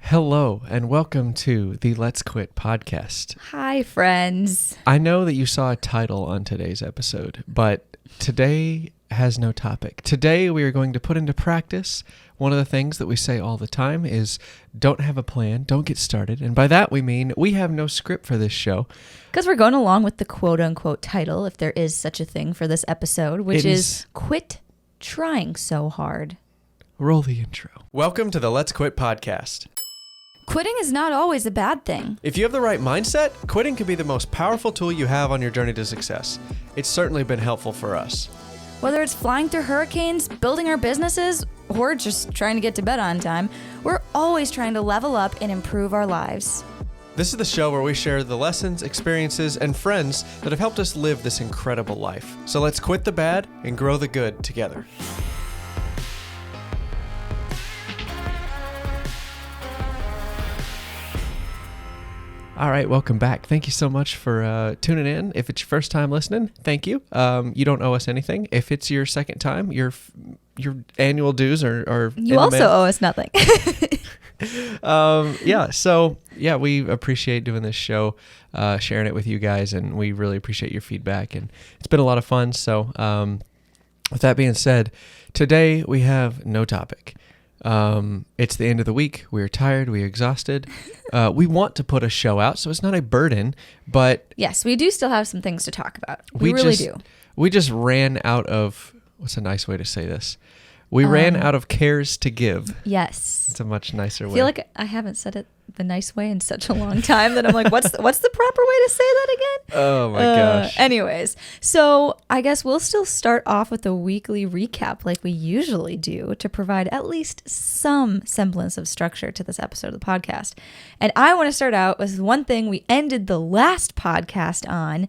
Hello, and welcome to the Let's Quit podcast. Hi, friends. I know that you saw a title on today's episode, but today has no topic. Today we are going to put into practice one of the things that we say all the time is don't have a plan, don't get started. And by that we mean we have no script for this show. Because we're going along with the quote-unquote title, if there is such a thing for this episode, which is Quit Trying So Hard. Roll the intro. Welcome to the Let's Quit podcast. Quitting is not always a bad thing. If you have the right mindset, quitting can be the most powerful tool you have on your journey to success. It's certainly been helpful for us. Whether it's flying through hurricanes, building our businesses, or just trying to get to bed on time, we're always trying to level up and improve our lives. This is the show where we share the lessons, experiences, and friends that have helped us live this incredible life. So let's quit the bad and grow the good together. All right, welcome back. Thank you so much for tuning in. If it's your first time listening, thank you. You don't owe us anything. If it's your second time, your annual dues are you also owe us nothing. We appreciate doing this show, sharing it with you guys, and we really appreciate your feedback. And it's been a lot of fun. So, with that being said, today we have no topic. It's the end of the week. We're tired. We're exhausted. We want to put a show out, so it's not a burden, but yes, we do still have some things to talk about. We really do. We just ran out of, what's a nice way to say this? We ran out of cares to give. Yes. It's a much nicer way. I feel like I haven't said it the nice way in such a long time that I'm like, what's the proper way to say that again? Oh my gosh. Anyways, so I guess we'll still start off with a weekly recap like we usually do to provide at least some semblance of structure to this episode of the podcast. And I want to start out with one thing we ended the last podcast on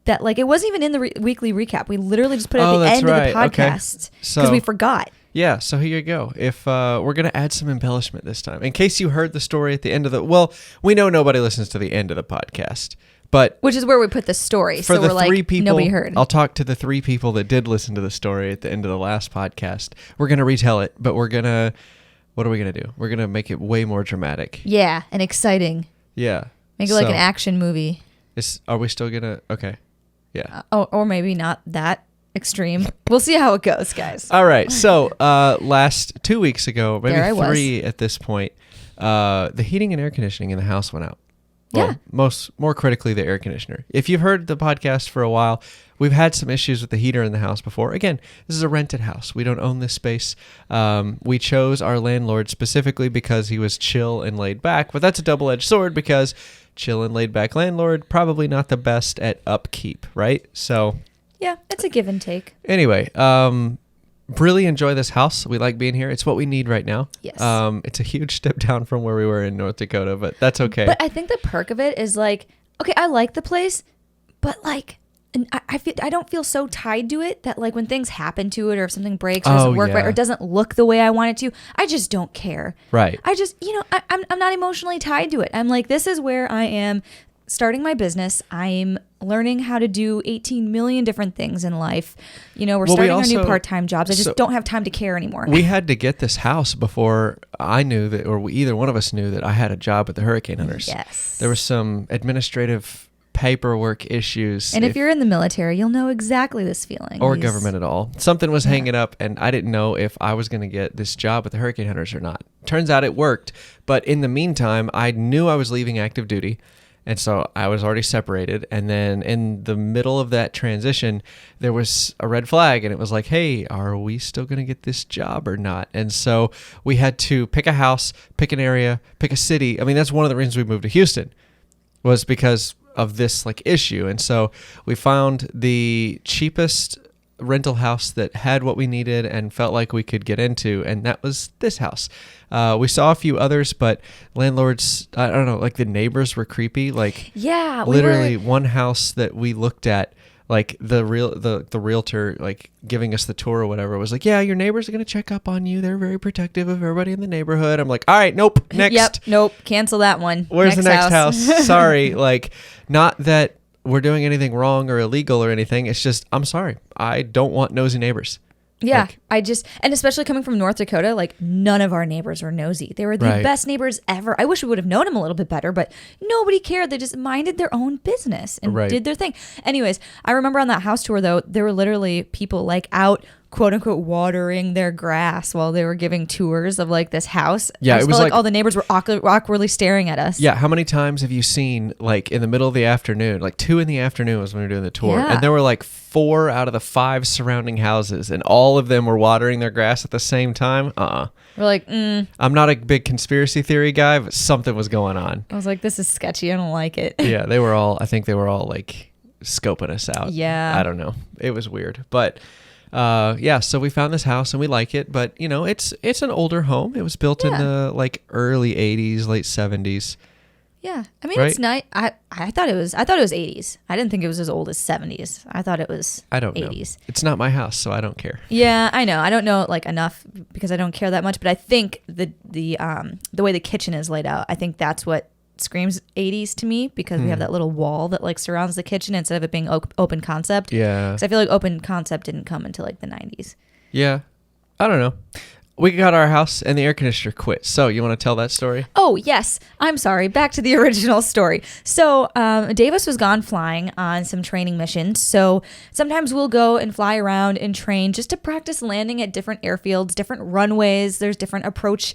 that, like, it wasn't even in the weekly recap. We literally just put it at the end of the podcast because we forgot. Yeah, so here you go. If we're going to add some embellishment this time. In case you heard the story at the end of we know nobody listens to the end of the podcast, but which is where we put the story. For so the we're three like, people, nobody heard. I'll talk to the three people that did listen to the story at the end of the last podcast. We're going to retell it, but what are we going to do? We're going to make it way more dramatic. Yeah, and exciting. Yeah. Make it like an action movie. Are we still going to, okay. Yeah. Or maybe not that extreme. We'll see how it goes, guys. All right. So last 2 weeks ago, maybe three at this point, the heating and air conditioning in the house went out. Well, yeah. More critically, the air conditioner. If you've heard the podcast for a while, we've had some issues with the heater in the house before. Again, this is a rented house. We don't own this space. We chose our landlord specifically because he was chill and laid back, but that's a double-edged sword because chill and laid back landlord, probably not the best at upkeep, right? So yeah, it's a give and take. Anyway, really enjoy this house. We like being here. It's what we need right now. Yes. It's a huge step down from where we were in North Dakota, but that's okay. But I think the perk of it is like, okay, I like the place, but like, and I don't feel so tied to it that like when things happen to it or if something breaks or doesn't work right or doesn't look the way I want it to, I just don't care. Right. I just, I'm not emotionally tied to it. I'm like, this is where I am starting my business. I'm learning how to do 18 million different things in life. We're starting our new part-time jobs. I just don't have time to care anymore. We had to get this house before I knew that, or either one of us knew that I had a job with the hurricane hunters. Yes. There was some administrative paperwork issues. And if you're in the military, you'll know exactly this feeling. Or government at all. Something was hanging up, and I didn't know if I was going to get this job with the hurricane hunters or not. Turns out it worked. But in the meantime, I knew I was leaving active duty. And so I was already separated. And then in the middle of that transition, there was a red flag. And it was like, hey, are we still going to get this job or not? And so we had to pick a house, pick an area, pick a city. I mean, that's one of the reasons we moved to Houston, was because of this like issue. And so we found the cheapest rental house that had what we needed and felt like we could get into, and that was this house. We saw a few others, but landlords, I don't know, like the neighbors were creepy. Like, yeah, literally one house that we looked at, like the realtor like giving us the tour or whatever was like, yeah, your neighbors are going to check up on you. They're very protective of everybody in the neighborhood. I'm like, all right, nope, next. Yep, nope, cancel that one. Where's the next house? Sorry, like, not that we're doing anything wrong or illegal or anything. It's just, I'm sorry, I don't want nosy neighbors. Yeah, Like, and especially coming from North Dakota, like none of our neighbors were nosy. They were the Right. best neighbors ever. I wish we would have known them a little bit better, but nobody cared. They just minded their own business and Right. did their thing. Anyways, I remember on that house tour though, there were literally people like out quote unquote watering their grass while they were giving tours of like this house. Yeah, I it just was felt like- all the neighbors were awkwardly staring at us. Yeah, how many times have you seen, like, in the middle of the afternoon, like 2 in the afternoon was when we were doing the tour, Yeah. and there were like 4 out of the 5 surrounding houses, and all of them were watering their grass at the same time? We're like, I'm not a big conspiracy theory guy, but something was going on. I was like, this is sketchy. I don't like it. Yeah, I think they were all, like, scoping us out. Yeah. I don't know. It was weird. But, yeah, so we found this house, and we like it, but, you know, it's an older home. It was built in Yeah. the, like, early 80s, late 70s. Yeah, I mean Right? it's nice. I thought it was 80s. I didn't think it was as old as 70s. I thought it was I don't know. 80s. It's not my house, so I don't care. Yeah, I know. I don't know like enough because I don't care that much. But I think the way the kitchen is laid out, I think that's what screams 80s to me because we have that little wall that like surrounds the kitchen instead of it being open concept. Yeah. Because I feel like open concept didn't come until like the 90s. Yeah. I don't know. We got our house and the air conditioner quit. So you want to tell that story? Oh, yes. I'm sorry. Back to the original story. So Davis was gone flying on some training missions. So sometimes we'll go and fly around and train just to practice landing at different airfields, different runways. There's different approach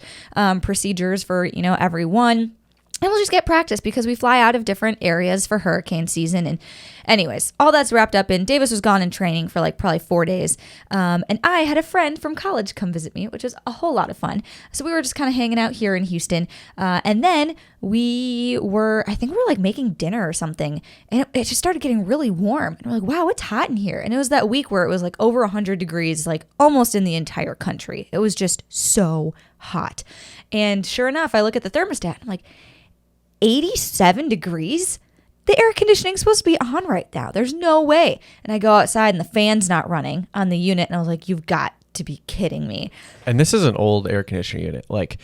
procedures for, you know, every one. And we'll just get practice because we fly out of different areas for hurricane season. And anyways, all that's wrapped up in Davis was gone in training for like probably 4 days. And I had a friend from college come visit me, which was a whole lot of fun. So we were just kind of hanging out here in Houston. And then I think we were like making dinner or something. And it just started getting really warm. And we're like, wow, it's hot in here. And it was that week where it was like over 100 degrees, like almost in the entire country. It was just so hot. And sure enough, I look at the thermostat. I'm like, 87 degrees? The air conditioning's supposed to be on right now. There's no way. And I go outside and the fan's not running on the unit. And I was like, you've got to be kidding me. And this is an old air conditioning unit. Like,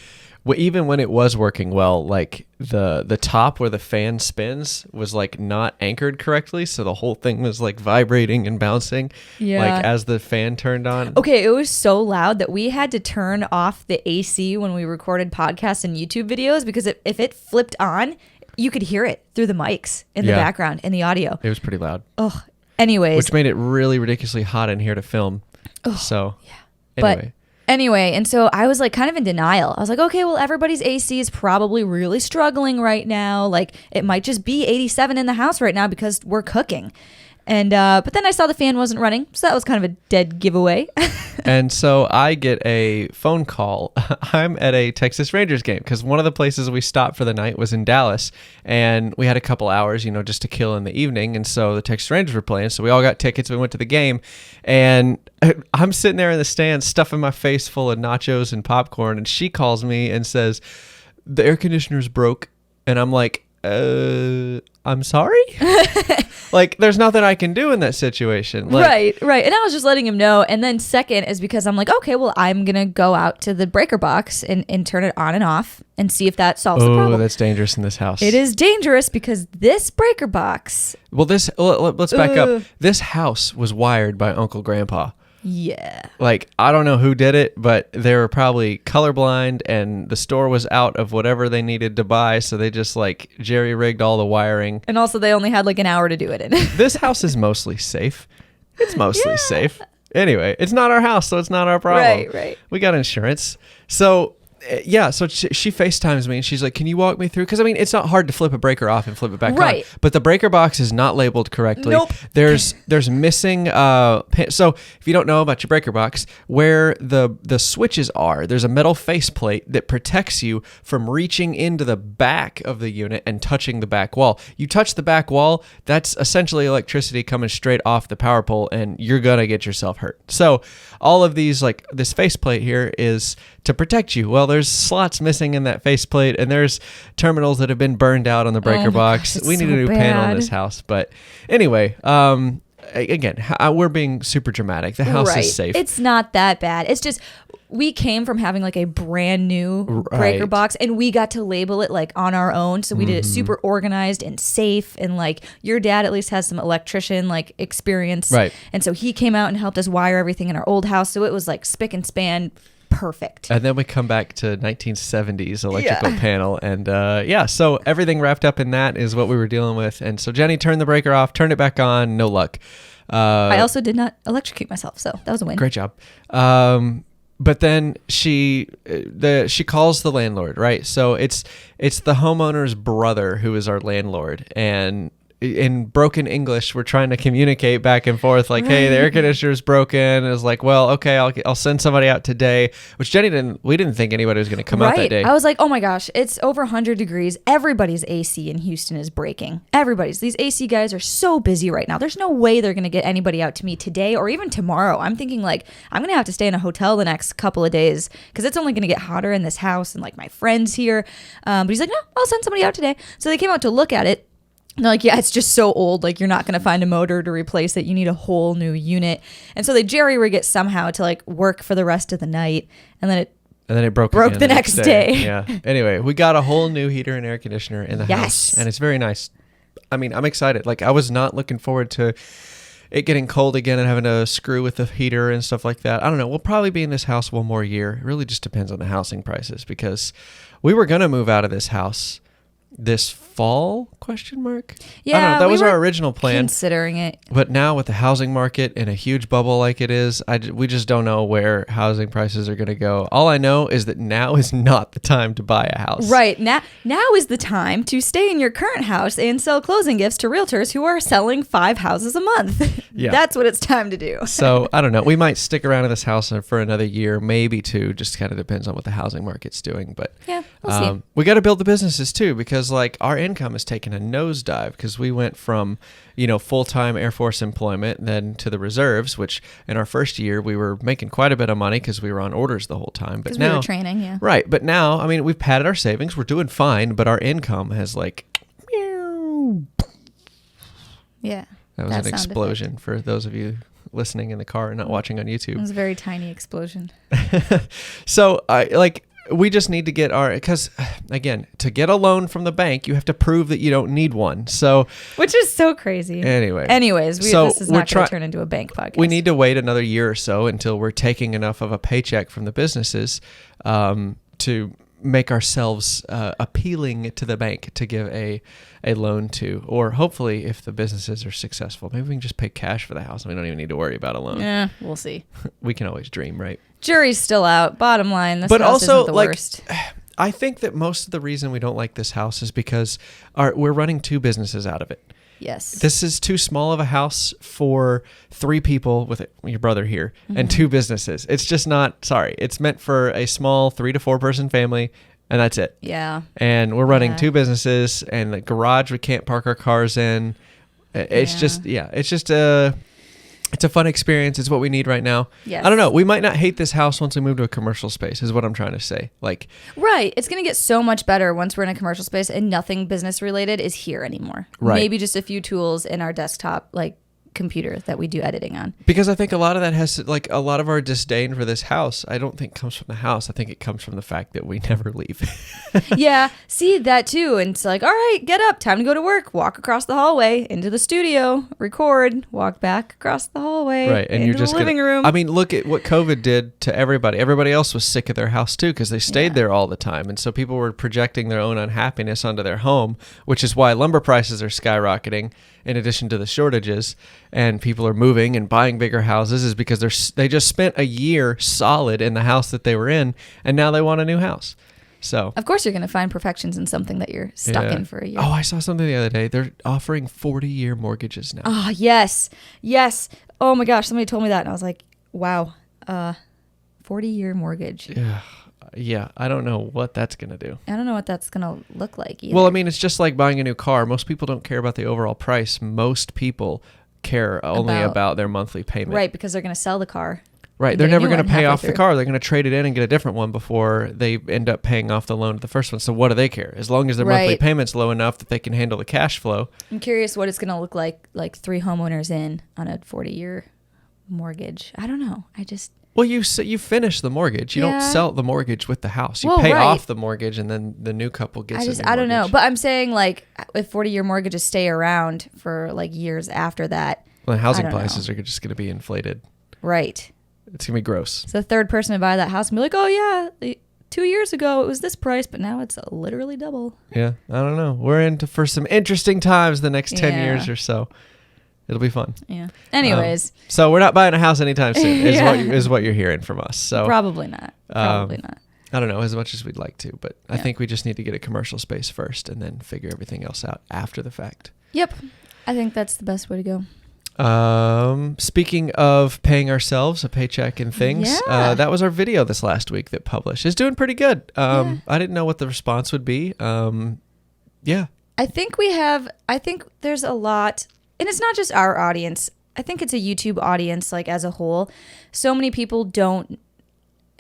even when it was working well, like the top where the fan spins was like not anchored correctly. So the whole thing was like vibrating and bouncing. Yeah. Like as the fan turned on. Okay, it was so loud that we had to turn off the AC when we recorded podcasts and YouTube videos because if it flipped on, you could hear it through the mics in the Yeah. background in the audio. It was pretty loud. Ugh. Anyways. Which made it really ridiculously hot in here to film. So, anyway. Anyway, and so I was like kind of in denial. I was like, okay, well, everybody's AC is probably really struggling right now. Like it might just be 87 in the house right now because we're cooking. And but then I saw the fan wasn't running, so that was kind of a dead giveaway. And so I get a phone call. I'm at a Texas Rangers game because one of the places we stopped for the night was in Dallas, and we had a couple hours, you know, just to kill in the evening. And so the Texas Rangers were playing, so we all got tickets. We went to the game, and I'm sitting there in the stands, stuffing my face full of nachos and popcorn, and she calls me and says, "The air conditioner's broke," and I'm like, I'm sorry? Like, there's nothing I can do in that situation. Like, Right. And I was just letting him know. And then second is because I'm like, okay, well, I'm going to go out to the breaker box and turn it on and off and see if that solves the oh, problem. that's dangerous in this house. It is dangerous because this breaker box. Well, let's back up. This house was wired by Uncle Grandpa. Yeah. Like, I don't know who did it, but they were probably colorblind and the store was out of whatever they needed to buy. So they just like jerry rigged all the wiring. And also they only had like an hour to do it in. This house is mostly safe. It's mostly safe. Anyway, it's not our house, so it's not our problem. Right. We got insurance. So, yeah, so she FaceTimes me and she's like, can you walk me through? Because, I mean, it's not hard to flip a breaker off and flip it back Right. on. But the breaker box is not labeled correctly. Nope. There's missing pin. So if you don't know about your breaker box, where the switches are, there's a metal faceplate that protects you from reaching into the back of the unit and touching the back wall. You touch the back wall, that's essentially electricity coming straight off the power pole, and you're going to get yourself hurt. So all of these, like this faceplate here, is to protect you. Well, there's slots missing in that faceplate, and there's terminals that have been burned out on the breaker box. Gosh, it's We need so a new panel in bad. this house. But anyway, again, we're being super dramatic. The house is safe. It's not that bad. It's just we came from having like a brand new breaker box, and we got to label it like on our own. So we did it super organized and safe, and like your dad at least has some electrician like experience, right? And so he came out and helped us wire everything in our old house. So it was like spick and span. Perfect. And then we come back to 1970s electrical panel, and so everything wrapped up in that is what we were dealing with. And so Jennie turned the breaker off, turned it back on, no luck. I also did not electrocute myself, so that was a win. Great job. But then she calls the landlord, right? So it's the homeowner's brother who is our landlord, and in broken English, we're trying to communicate back and forth like, hey, the air conditioner's broken. And it's like, well, okay, I'll send somebody out today, which we didn't think anybody was going to come out that day. I was like, oh my gosh, it's over 100 degrees. Everybody's AC in Houston is breaking. These AC guys are so busy right now. There's no way they're going to get anybody out to me today or even tomorrow. I'm thinking like, I'm going to have to stay in a hotel the next couple of days because it's only going to get hotter in this house and like my friends here. But he's like, no, I'll send somebody out today. So they came out to look at it. And they're like, yeah, it's just so old. Like, you're not going to find a motor to replace it. You need a whole new unit. And so they jerry-rig it somehow to, like, work for the rest of the night. And then it broke the next day. Yeah. Anyway, we got a whole new heater and air conditioner in the house. And it's very nice. I mean, I'm excited. Like, I was not looking forward to it getting cold again and having to screw with the heater and stuff like that. I don't know. We'll probably be in this house one more year. It really just depends on the housing prices because we were going to move out of this house this fall ? Yeah, I don't know. That was our original plan. Considering it, but now with the housing market in a huge bubble like it is, we just don't know where housing prices are going to go. All I know is that now is not the time to buy a house. Right now is the time to stay in your current house and sell closing gifts to realtors who are selling 5 houses a month. Yeah, that's what it's time to do. So I don't know. We might stick around in this house for another year, maybe 2. Just kind of depends on what the housing market's doing. But yeah, we'll see. We got to build the businesses too because like our income is taking a nosedive because we went from full-time Air Force employment then to the reserves, which in our first year we were making quite a bit of money because we were on orders the whole time. But now we were training, yeah. Right, but now I mean we've padded our savings, we're doing fine, but our income has like yeah. That was an explosion for those of you listening in the car and not watching on YouTube. It was a very tiny explosion. So we just need to get because again, to get a loan from the bank, you have to prove that you don't need one. So, which is so crazy. Anyways, this is not going to turn into a bank podcast. We need to wait another year or so until we're taking enough of a paycheck from the businesses to make ourselves appealing to the bank to give a loan to, or hopefully if the businesses are successful, maybe we can just pay cash for the house and we don't even need to worry about a loan. Yeah, we'll see. We can always dream, right? Jury's still out. Bottom line, this house isn't the worst. I think that most of the reason we don't like this house is because we're running 2 businesses out of it. Yes. This is too small of a house for 3 people with your brother here and 2 businesses. It's just not, it's meant for a small 3 to 4 person family and that's it. Yeah. And we're running 2 businesses and the garage we can't park our cars in. It's it's a fun experience. It's what we need right now. Yes. I don't know. We might not hate this house once we move to a commercial space is what I'm trying to say. Right. It's going to get so much better once we're in a commercial space and nothing business related is here anymore. Right. Maybe just a few tools in our desktop, computer that we do editing on. Because I think a lot of that has to, a lot of our disdain for this house, I don't think comes from the house. I think it comes from the fact that we never leave. Yeah, see that too. And it's like, all right, get up, time to go to work, walk across the hallway into the studio, record, walk back across the hallway, right, and into you're just the living room. I mean, look at what COVID did to everybody. Everybody else was sick of their house too because they stayed there all the time. And so people were projecting their own unhappiness onto their home, which is why lumber prices are skyrocketing in addition to the shortages. And people are moving and buying bigger houses is because they just spent a year solid in the house that they were in, and now they want a new house. So of course you're going to find perfections in something that you're stuck in for a year. Oh, I saw something the other day. They're offering 40-year mortgages now. Oh, yes. Oh my gosh, somebody told me that, and I was like, wow, 40-year mortgage. Yeah, I don't know what that's going to do. I don't know what that's going to look like either. Well, I mean, it's just like buying a new car. Most people don't care about the overall price. Most people care only about their monthly payment. Right, because they're going to sell the car. Right. They're never going to pay off the car. They're going to trade it in and get a different one before they end up paying off the loan to the first one. So what do they care? As long as their monthly payment's low enough that they can handle the cash flow. I'm curious what it's going to look like 3 homeowners in on a 40-year mortgage. I don't know. Well, you finish the mortgage. You don't sell the mortgage with the house. You pay off the mortgage, and then the new couple gets it. I don't know. But I'm saying, like, if 40-year mortgages stay around for, like, years after that. Well, housing prices are just going to be inflated. Right. It's going to be gross. So the third person to buy that house will be like, oh, yeah, 2 years ago it was this price, but now it's literally double. Yeah, I don't know. We're into for some interesting times the next 10 years or so. It'll be fun. Yeah. Anyways. So we're not buying a house anytime soon is what you're hearing from us. So Probably not. Probably not. I don't know, as much as we'd like to, but I think we just need to get a commercial space first and then figure everything else out after the fact. Yep. I think that's the best way to go. Speaking of paying ourselves a paycheck and things, that was our video this last week that published. It's doing pretty good. I didn't know what the response would be. Yeah. I think there's a lot, and it's not just our audience. I think it's a YouTube audience, like, as a whole. So many people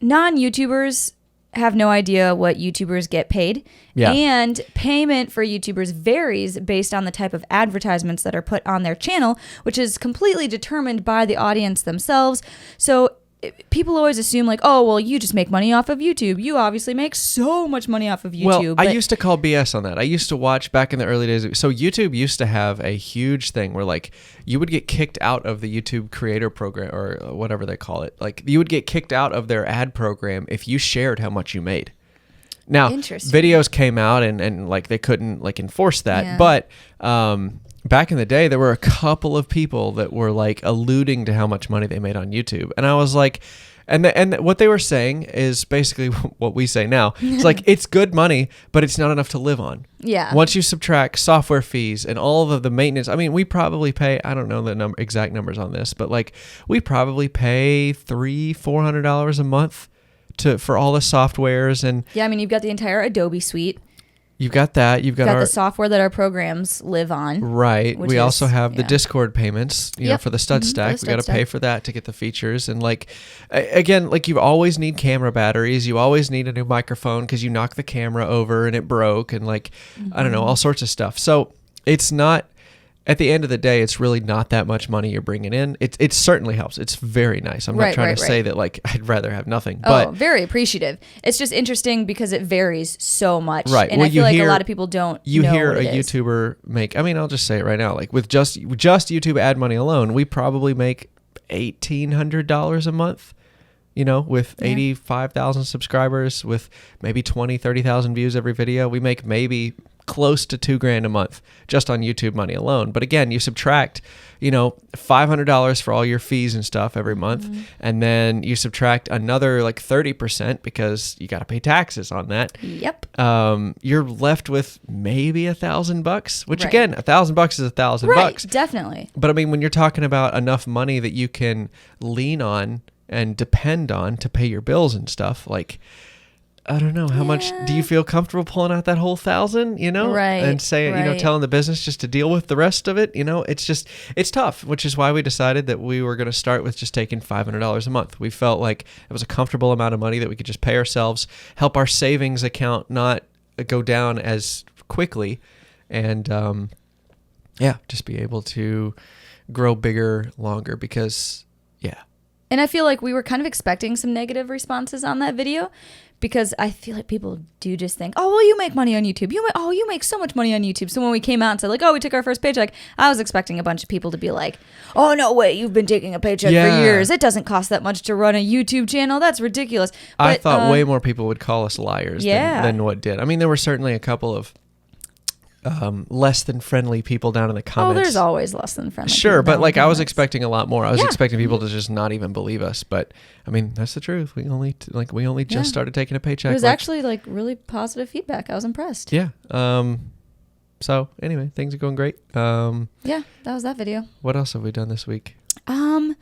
non-YouTubers have no idea what YouTubers get paid. Yeah. And payment for YouTubers varies based on the type of advertisements that are put on their channel, which is completely determined by the audience themselves. So people always assume, like, oh, well, you just make money off of YouTube. You obviously make so much money off of YouTube. Well, I used to call BS on that. I used to watch back in the early days. So YouTube used to have a huge thing where, like, you would get kicked out of the YouTube creator program or whatever they call it. Like, you would get kicked out of their ad program if you shared how much you made. Now, videos came out and like, they couldn't, like, enforce that. Yeah. But back in the day, there were a couple of people that were, like, alluding to how much money they made on YouTube. And I was like, and what they were saying is basically what we say now. It's like, it's good money, but it's not enough to live on. Yeah. Once you subtract software fees and all of the maintenance, I mean, we probably pay, I don't know the exact numbers on this, but, like, we probably pay $300-$400 a month for all the softwares. And yeah, I mean, you've got the entire Adobe suite. You've got that. You've got the software that our programs live on. Right. We also have the Discord payments, you know, for the stud stack. We got to pay for that to get the features. And, like, again, like, you always need camera batteries. You always need a new microphone because you knocked the camera over and it broke, and, like, I don't know, all sorts of stuff. So it's not, at the end of the day, it's really not that much money you're bringing in. It certainly helps. It's very nice. I'm not trying to say that, like, I'd rather have nothing. But very appreciative. It's just interesting because it varies so much. Right. And I feel like a lot of people don't know hear a YouTuber make, I mean, I'll just say it right now, like, with just YouTube ad money alone, we probably make $1,800 a month. You know, with 85,000 subscribers, with maybe 20, 30,000 views every video, we make maybe close to $2,000 a month just on YouTube money alone. But again, you subtract, you know, $500 for all your fees and stuff every month, and then you subtract another, like, 30% because you got to pay taxes on that. Yep. You're left with maybe $1,000, which again, $1,000 is $1,000. Right, definitely. But I mean, when you're talking about enough money that you can lean on and depend on to pay your bills and stuff, like, I don't know, how much do you feel comfortable pulling out that whole $1,000, you know, and saying, you know, telling the business just to deal with the rest of it, you know, it's tough, which is why we decided that we were going to start with just taking $500 a month. We felt like it was a comfortable amount of money that we could just pay ourselves, help our savings account not go down as quickly, and just be able to grow bigger longer because, And I feel like we were kind of expecting some negative responses on that video, because I feel like people do just think, oh, well, you make money on YouTube. You make so much money on YouTube. So when we came out and said, like, oh, we took our first paycheck, I was expecting a bunch of people to be like, oh, no way, you've been taking a paycheck for years. It doesn't cost that much to run a YouTube channel. That's ridiculous. But, I thought way more people would call us liars than what did. I mean, there were certainly a couple of less than friendly people down in the comments. Oh, there's always less than friendly. Sure, but, like, I was expecting a lot more. I was expecting people to just not even believe us. But I mean, that's the truth. We only just started taking a paycheck. It was actually, like, really positive feedback. I was impressed. Yeah. So anyway, things are going great. Yeah, that was that video. What else have we done this week? Oh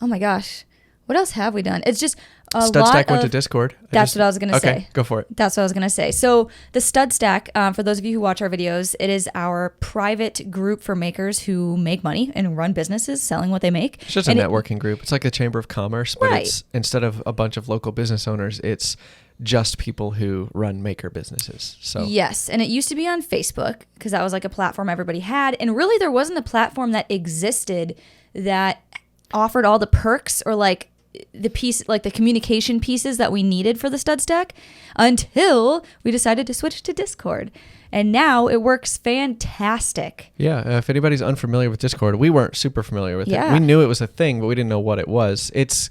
my gosh. What else have we done? It's just a Stud lot Stack of... went to Discord. That's what I was going to say. Okay, go for it. That's what I was going to say. So the Stud Stack, for those of you who watch our videos, it is our private group for makers who make money and run businesses selling what they make. It's just a networking group. It's like the Chamber of Commerce, but Right. it's instead of a bunch of local business owners, it's just people who run maker businesses. So Yes, and it used to be on Facebook because that was like a platform everybody had. And really there wasn't a platform that existed that offered all the perks or like the piece, like the communication pieces that we needed for the Stud Stack until we decided to switch to Discord. And now it works fantastic. yeah, if anybody's unfamiliar with Discord, we weren't super familiar with it. We knew it was a thing, but we didn't know what it was. It's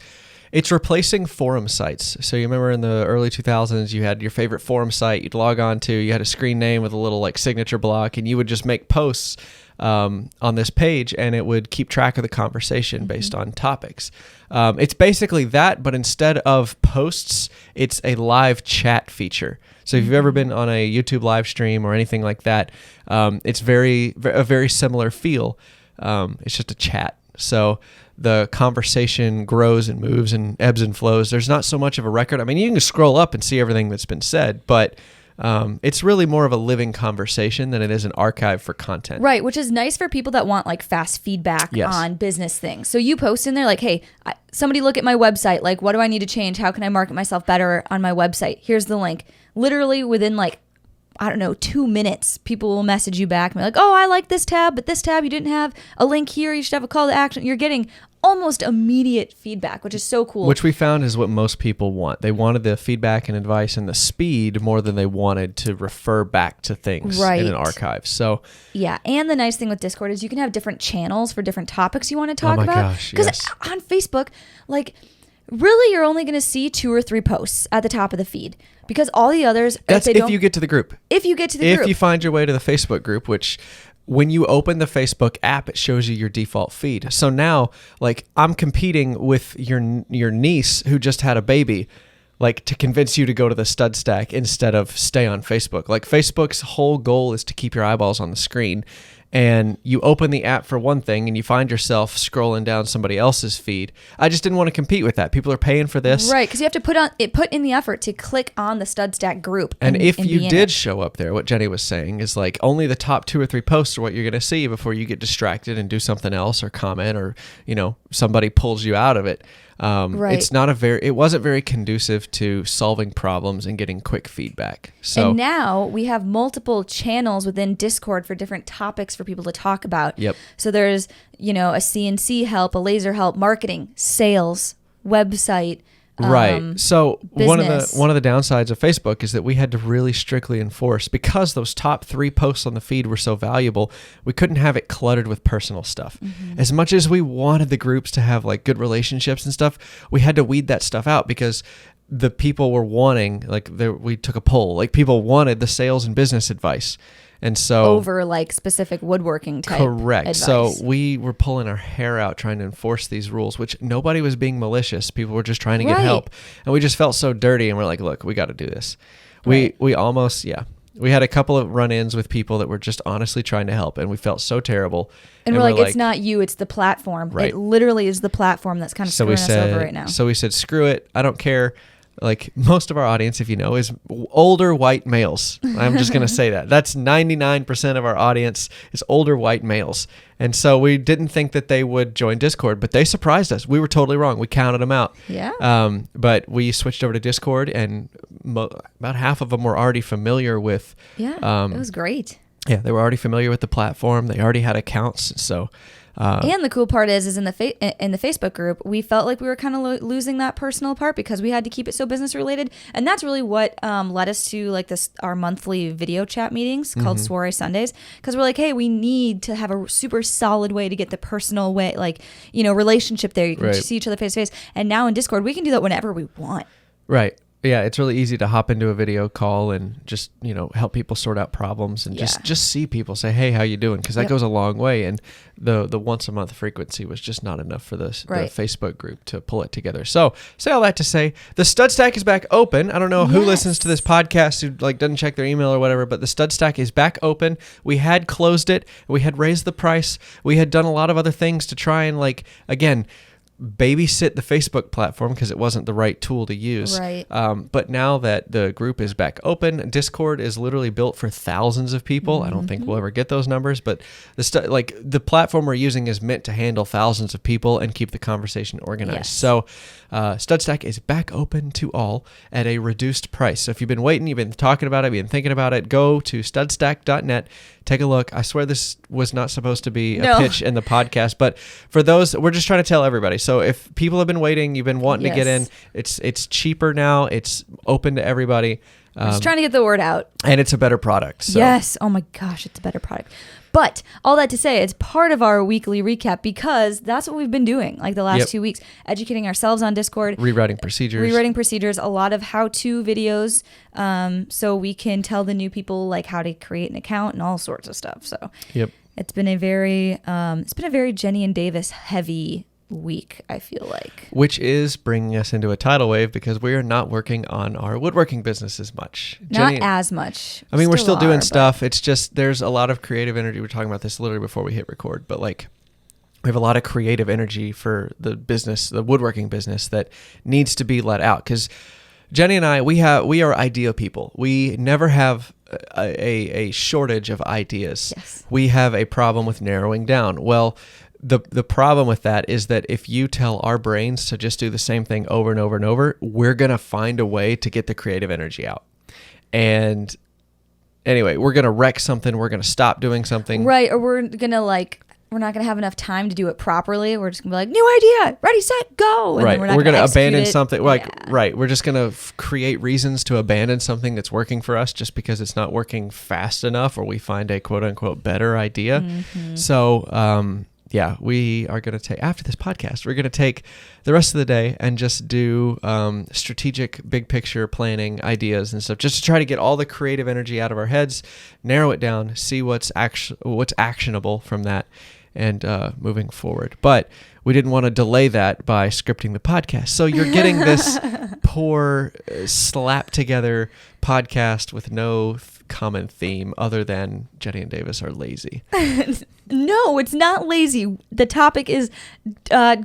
replacing forum sites. So you remember in the early 2000s, you had your favorite forum site you'd log on to. You had a screen name with a little like signature block, and you would just make posts on this page, and it would keep track of the conversation based on topics. It's basically that, but instead of posts, it's a live chat feature. So if you've ever been on a YouTube live stream or anything like that, it's a very similar feel. It's just a chat. So the conversation grows and moves and ebbs and flows. There's not so much of a record. I mean, you can scroll up and see everything that's been said, but it's really more of a living conversation than it is an archive for content. Right, which is nice for people that want like fast feedback on business things. So you post in there like, hey, somebody look at my website. Like, what do I need to change? How can I market myself better on my website? Here's the link. Literally within like, I don't know, 2 minutes, people will message you back and be like, oh, I like this tab, but this tab you didn't have a link here. You should have a call to action. You're getting almost immediate feedback, which is so cool. Which we found is what most people want. They wanted the feedback and advice and the speed more than they wanted to refer back to things in an archive. So yeah, and the nice thing with Discord is you can have different channels for different topics you want to talk about. Gosh, because yes. on Facebook, like really you're only going to see 2 or 3 posts at the top of the feed because all the others... That's if you get to the group. If you get to the group. If you find your way to the Facebook group, which... when you open the Facebook app, it shows you your default feed. So now, like, I'm competing with your niece who just had a baby, like, to convince you to go to the Stud Stack instead of stay on Facebook. Like, Facebook's whole goal is to keep your eyeballs on the screen. And you open the app for one thing and you find yourself scrolling down somebody else's feed. I just didn't want to compete with that. People are paying for this. Right, because you have to put in the effort to click on the Stud Stack group. And if you did show up there, what Jennie was saying is like only the top 2 or 3 posts are what you're going to see before you get distracted and do something else or comment or, you know, somebody pulls you out of it. Right. It wasn't very conducive to solving problems and getting quick feedback. So and now we have multiple channels within Discord for different topics for people to talk about. Yep. So there's, you know, a CNC help, a laser help, marketing, sales, website. Right. So business. one of the downsides of Facebook is that we had to really strictly enforce, because those top 3 posts on the feed were so valuable, we couldn't have it cluttered with personal stuff. Mm-hmm. As much as we wanted the groups to have like good relationships and stuff, we had to weed that stuff out because the people were wanting, like we took a poll, like people wanted the sales and business advice. And so over like specific woodworking type correct advice. So we were pulling our hair out trying to enforce these rules, which nobody was being malicious. People were just trying to get help, and we just felt so dirty, and we're like, look, we got to do this. We almost we had a couple of run-ins with people that were just honestly trying to help, and we felt so terrible. And we're like, it's not you, it's the platform. Right. It literally is the platform that's kind of screwing us over right now. So we said, screw it, I don't care. Like most of our audience, if you know, is older white males. I'm just going to say that. That's 99% of our audience is older white males. And so we didn't think that they would join Discord, but they surprised us. We were totally wrong. We counted them out. Yeah. But we switched over to Discord, and about half of them were already familiar with. Yeah, it was great. Yeah, they were already familiar with the platform. They already had accounts. So. And the cool part is in the Facebook group, we felt like we were kind of losing that personal part because we had to keep it so business related, and that's really what led us to like our monthly video chat meetings called Soiree Sundays, because we're like, hey, we need to have a super solid way to get the personal way, like, you know, relationship there. You can see each other face to face, and now in Discord we can do that whenever we want. Right. Yeah, it's really easy to hop into a video call and just, you know, help people sort out problems and just see people, say, hey, how you doing? Because that goes a long way. And the once a month frequency was just not enough for the Facebook group to pull it together. So say all that to say, the Stud Stack is back open. I don't know who listens to this podcast who like doesn't check their email or whatever, but the Stud Stack is back open. We had closed it. We had raised the price. We had done a lot of other things to try and like, again, babysit the Facebook platform because it wasn't the right tool to use. Right. But now that the group is back open, Discord is literally built for thousands of people. I don't think we'll ever get those numbers, but the platform we're using is meant to handle thousands of people and keep the conversation organized. Yes. So StudStack is back open to all at a reduced price. So if you've been waiting, you've been talking about it, you've been thinking about it, go to studstack.net. Take a look. I swear this was not supposed to be a pitch in the podcast, but for those, we're just trying to tell everybody. So if people have been waiting, you've been wanting to get in, it's cheaper now. It's open to everybody. Just trying to get the word out. And it's a better product. So. Yes. Oh my gosh, it's a better product. But all that to say, it's part of our weekly recap because that's what we've been doing like the last 2 weeks, educating ourselves on Discord. Rewriting procedures, a lot of how-to videos so we can tell the new people like how to create an account and all sorts of stuff. So it's been a very Jennie and Davis heavy week, I feel like. Which is bringing us into a tidal wave because we are not working on our woodworking business as much. Not as much. I mean, we're still doing stuff. It's just there's a lot of creative energy. We're talking about this literally before we hit record, but like we have a lot of creative energy for the business, the woodworking business that needs to be let out because Jennie and I, we are idea people. We never have a shortage of ideas. Yes. We have a problem with narrowing down. Well, the problem with that is that if you tell our brains to just do the same thing over and over and over, we're going to find a way to get the creative energy out. And anyway, we're going to wreck something. We're going to stop doing something. Right. Or we're not going to have enough time to do it properly. We're just going to be like, new idea, ready, set, go. And right. We're going to abandon something. Right. We're just going to create reasons to abandon something that's working for us just because it's not working fast enough or we find a quote unquote better idea. Mm-hmm. So, we are going to take, after this podcast, we're going to take the rest of the day and just do strategic, big picture planning ideas and stuff, just to try to get all the creative energy out of our heads, narrow it down, see what's actionable from that, and moving forward. But we didn't want to delay that by scripting the podcast. So you're getting this poor, slapped together podcast with no common theme other than Jennie and Davis are lazy. No, it's not lazy. The topic is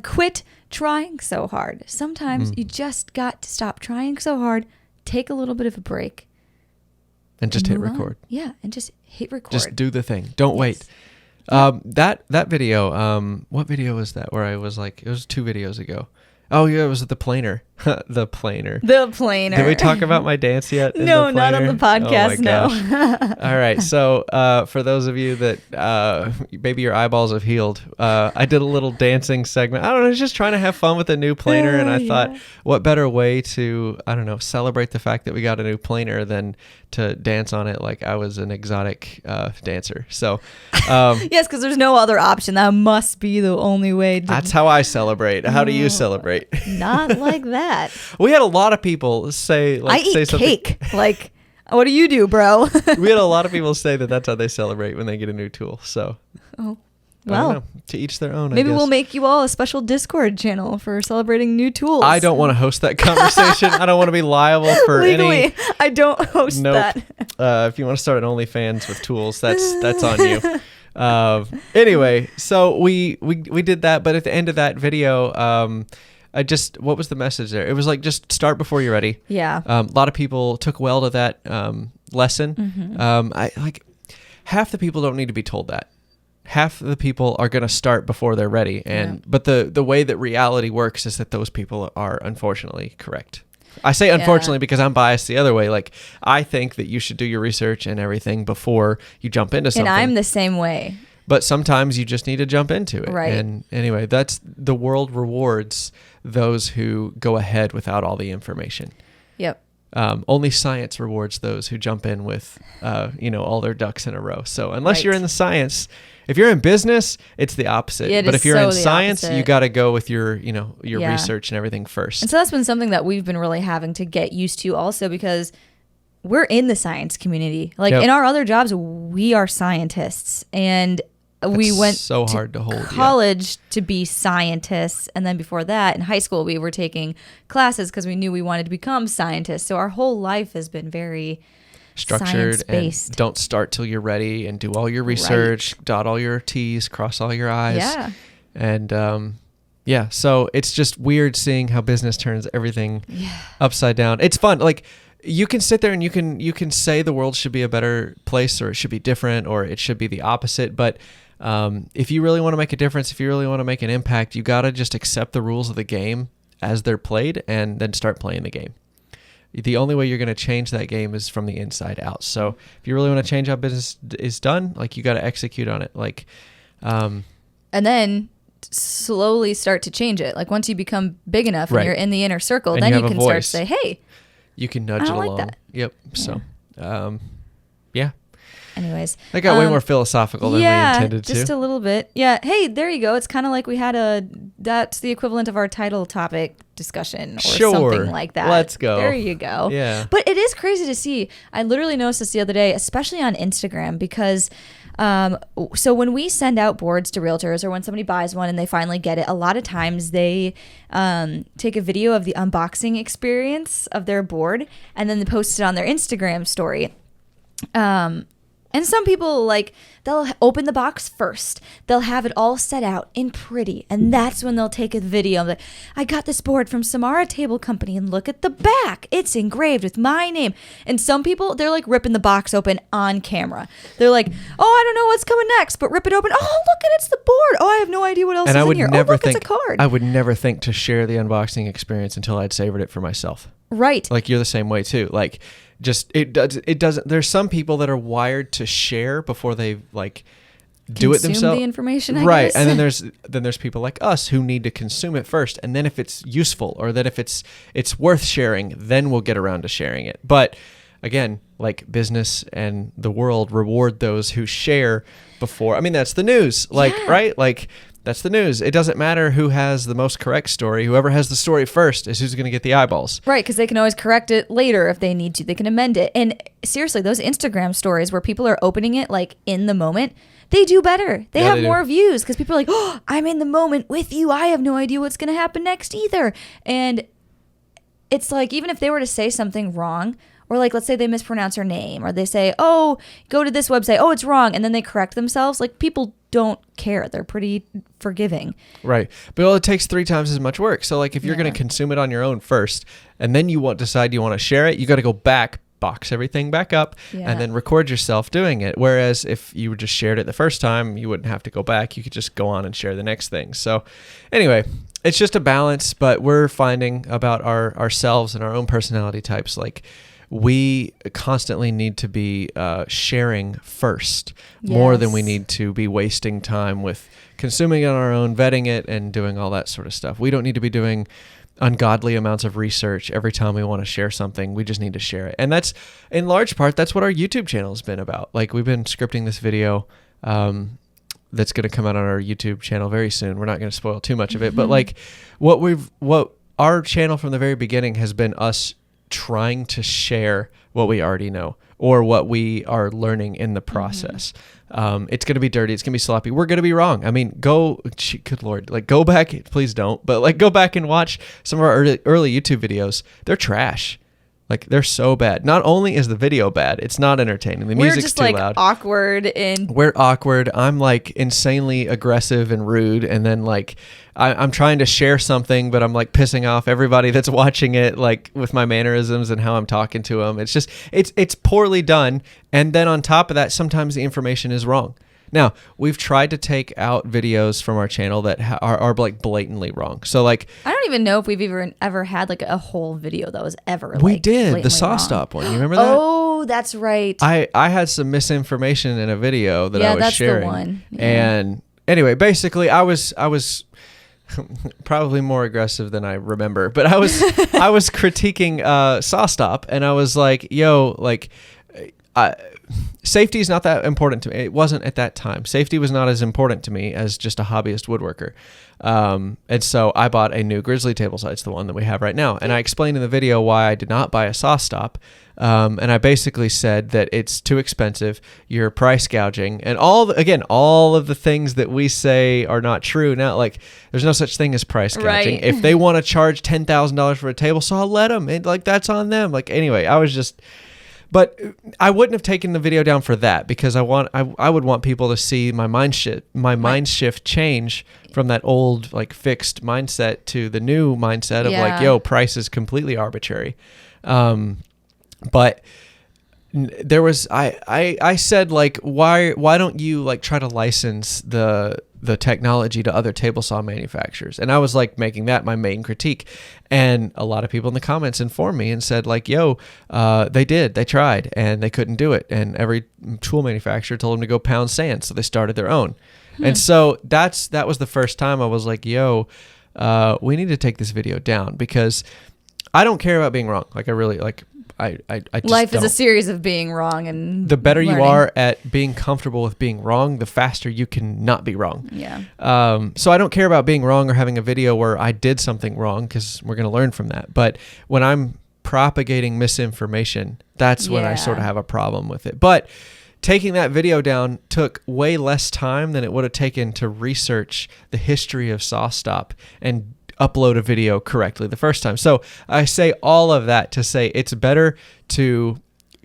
quit trying so hard. Sometimes you just got to stop trying so hard, take a little bit of a break. And just hit record. Yeah, and just hit record. Just do the thing. Don't wait. That video, what video was that where I was like, it was 2 videos ago. Oh, yeah, it was the planer. The planer. Did we talk about my dance yet? No, not on the podcast, no. All right. So for those of you that maybe your eyeballs have healed, I did a little dancing segment. I don't know, I was just trying to have fun with a new planer. And I thought, what better way to, celebrate the fact that we got a new planer than to dance on it like I was an exotic dancer. So yes, because there's no other option. That must be the only way. That's how I celebrate. How do you celebrate? Not like that. We had a lot of people say, I eat cake. Like, what do you do, bro? We had a lot of people say that that's how they celebrate when they get a new tool. So, well, to each their own. Maybe we'll make you all a special Discord channel for celebrating new tools. I don't want to host that conversation. I don't want to be liable for legally. I don't host that. If you want to start an OnlyFans with tools, that's on you. Anyway, so we did that, but at the end of that video, what was the message there? It was like, just start before you're ready. Yeah. A lot of people took well to that lesson. Mm-hmm. Half the people don't need to be told that. Half the people are going to start before they're ready. But the way that reality works is that those people are unfortunately correct. I say unfortunately because I'm biased the other way. Like, I think that you should do your research and everything before you jump into something. And I'm the same way. But sometimes you just need to jump into it. Right. And anyway, that's the world rewards those who go ahead without all the information. Yep. Only science rewards those who jump in with, all their ducks in a row. So unless you're in the science, if you're in business, it's the opposite. Yeah, but if you're in science, opposite. you got to go with your research and everything first. And so that's been something that we've been really having to get used to also because we're in the science community. Like in our other jobs, we are scientists and we went so hard to hold college to be scientists, and then before that in high school we were taking classes because we knew we wanted to become scientists. So our whole life has been very structured and don't start till you're ready and do all your research, dot all your T's, cross all your I's. Yeah. And Yeah. So it's just weird seeing how business turns everything upside down. It's fun. Like, you can sit there and you can say the world should be a better place, or it should be different, or it should be the opposite. But if you really want to make a difference, if you really want to make an impact, you got to just accept the rules of the game as they're played and then start playing the game. The only way you're going to change that game is from the inside out. So if you really want to change how business is done, like, you got to execute on it. Like, and then slowly start to change it. Like, once you become big enough and you're in the inner circle, and then you can start to say, hey, you can nudge it along. That. Yep. So, yeah. Anyways, I got way more philosophical than we intended to. Just a little bit. Yeah. Hey, there you go. It's kind of like we had that's the equivalent of our title topic discussion or something like that. Let's go. There you go. Yeah. But it is crazy to see. I literally noticed this the other day, especially on Instagram, because so when we send out boards to realtors, or when somebody buys one and they finally get it, a lot of times they take a video of the unboxing experience of their board and then they post it on their Instagram story. And some people, like, they'll open the box first. They'll have it all set out in pretty. And that's when they'll take a video. Like, I got this board from Samara Table Company, and look at the back. It's engraved with my name. And some people, they're like ripping the box open on camera. They're like, oh, I don't know what's coming next, but rip it open. Oh, look at it's the board. Oh, I have no idea what else is in here. Oh, look, it's a card. I would never think to share the unboxing experience until I'd savored it for myself. Right. Like, you're the same way too. Like, just it doesn't. There's some people that are wired to share before they like do it themselves. The information, I right? guess. And then there's people like us who need to consume it first, and then if it's useful or that if it's worth sharing, then we'll get around to sharing it. But again, like, business and the world reward those who share before. I mean, that's the news. Like, right? Like, that's the news. It doesn't matter who has the most correct story. Whoever has the story first is who's going to get the eyeballs. Right, because they can always correct it later if they need to. They can amend it. And seriously, those Instagram stories where people are opening it like in the moment, they do better. They have more views because people are like, oh, I'm in the moment with you. I have no idea what's going to happen next either. And it's like, even if they were to say something wrong, or like, let's say they mispronounce her name, or they say, oh, go to this website. Oh, it's wrong. And then they correct themselves. Like, people don't care. They're pretty forgiving. Right. But it takes 3 times as much work. So like, if you're going to consume it on your own first, and then you decide you want to share it, you got to go back, box everything back up, and then record yourself doing it. Whereas if you just shared it the first time, you wouldn't have to go back. You could just go on and share the next thing. So anyway, it's just a balance, but we're finding about ourselves and our own personality types, like, we constantly need to be sharing first more than we need to be wasting time with consuming it on our own, vetting it, and doing all that sort of stuff. We don't need to be doing ungodly amounts of research every time we want to share something. We just need to share it. And that's, in large part, that's what our YouTube channel has been about. Like, we've been scripting this video that's going to come out on our YouTube channel very soon. We're not going to spoil too much of it, but like, what our channel from the very beginning has been us trying to share what we already know or what we are learning in the process. It's going to be dirty. It's going to be sloppy. We're going to be wrong. I mean, good Lord, like, go back, please don't, but like, go back and watch some of our early YouTube videos. They're trash. Like, they're so bad. Not only is the video bad, it's not entertaining. The music's too loud. We're awkward. I'm like insanely aggressive and rude. And then like, I'm trying to share something, but I'm like pissing off everybody that's watching it, like with my mannerisms and how I'm talking to them. It's just, it's poorly done. And then on top of that, sometimes the information is wrong. Now, we've tried to take out videos from our channel that are like blatantly wrong. So like, I don't even know if we've ever had like a whole video that was ever like, we did the saw stop one. You remember that? Oh, that's right. I had some misinformation in a video that I was sharing. Yeah, that's the one. Yeah. And anyway, basically I was probably more aggressive than I remember, but I was critiquing saw stop, and I was like, yo, like, safety is not that important to me. It wasn't at that time. Safety was not as important to me as just a hobbyist woodworker. And so I bought a new Grizzly table saw. It's the one that we have right now. And I explained in the video why I did not buy a saw stop. And I basically said that it's too expensive. You're price gouging, and all of the things that we say are not true. Now, like, there's no such thing as price gouging. Right. If they want to charge $10,000 for a table saw, let them. Like, that's on them. Like, anyway, I was just. But I wouldn't have taken the video down for that, because I would want people to see my mind shift change from that old like fixed mindset to the new mindset of like, yo, price is completely arbitrary. But there was I said like, why don't you like try to license the technology to other table saw manufacturers? And I was like making that my main critique, and a lot of people in the comments informed me and said like, yo, they tried and they couldn't do it, and every tool manufacturer told them to go pound sand, so they started their own. And so that was the first time I was like, yo, we need to take this video down, because I don't care about being wrong. Like I really like I just life is don't. a series of being wrong, and The better learning. you are at being comfortable with being wrong, the faster you can not be wrong. Yeah. So I don't care about being wrong or having a video where I did something wrong, because we're going to learn from that. But when I'm propagating misinformation, that's when I sort of have a problem with it. But taking that video down took way less time than it would have taken to research the history of SawStop and upload a video correctly the first time. So I say all of that to say it's better to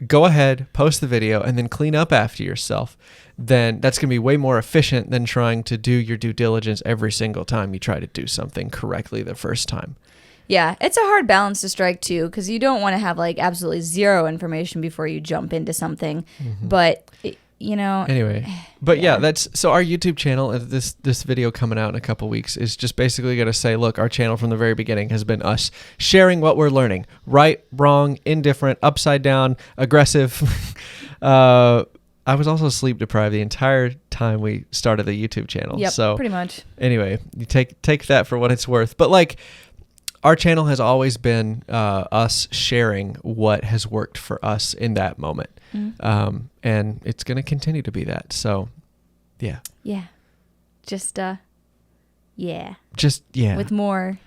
go ahead, post the video, and then clean up after yourself. Then that's going to be way more efficient than trying to do your due diligence every single time you try to do something correctly the first time. Yeah, it's a hard balance to strike too, because you don't want to have like absolutely zero information before you jump into something. But Anyway, but yeah, that's so our YouTube channel, this video coming out in a couple weeks, is just basically going to say, look, our channel from the very beginning has been us sharing what we're learning: right, wrong, indifferent, upside down, aggressive. I was also sleep deprived the entire time we started the YouTube channel. Yep, so pretty much. Anyway, you take that for what it's worth. But like, our channel has always been us sharing what has worked for us in that moment. And it's going to continue to be that. So, yeah. Yeah. Just, yeah. Yeah. With more,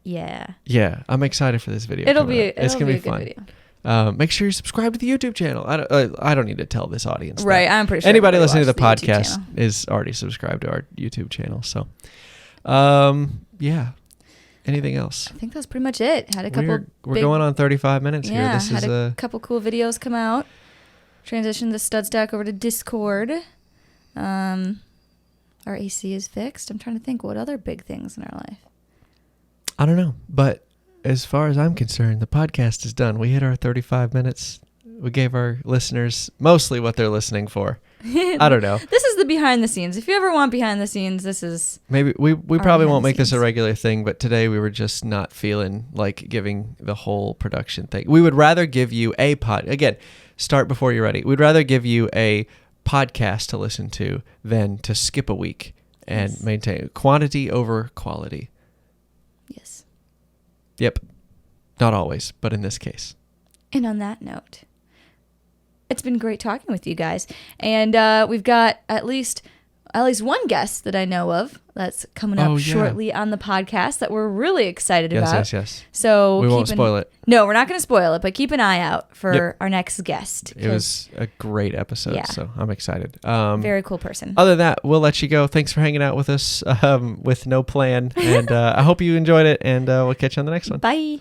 yeah. Yeah. I'm excited for this video. It's going to be a good video. Make sure you subscribe to the YouTube channel. I don't need to tell this audience. Right. That. I'm pretty sure anybody listening to the watched podcast is already subscribed to our YouTube channel. So, yeah. Anything else? I think that's pretty much it. Had a couple. We're going on 35 minutes here. Yeah, This had is a couple cool videos come out. Transitioned the stud stack over to Discord. Our AC is fixed. I'm trying to think what other big things in our life. I don't know, but as far as I'm concerned, the podcast is done. We hit our 35 minutes. We gave our listeners mostly what they're listening for. I don't know. This is the behind the scenes. If you ever want behind the scenes, this is... Maybe we probably won't make this a regular thing, but today we were just not feeling like giving the whole production thing. We would rather give you a again, start before you're ready. We'd rather give you a podcast to listen to than to skip a week and maintain quantity over quality. Yes. Yep. Not always, but in this case. And on that note, it's been great talking with you guys. And we've got at least one guest that I know of that's coming up shortly on the podcast that we're really excited about. Yes. So we won't spoil it. No, we're not going to spoil it, but keep an eye out for our next guest. It was a great episode, so I'm excited. Very cool person. Other than that, we'll let you go. Thanks for hanging out with us with no plan. And I hope you enjoyed it, and we'll catch you on the next one. Bye.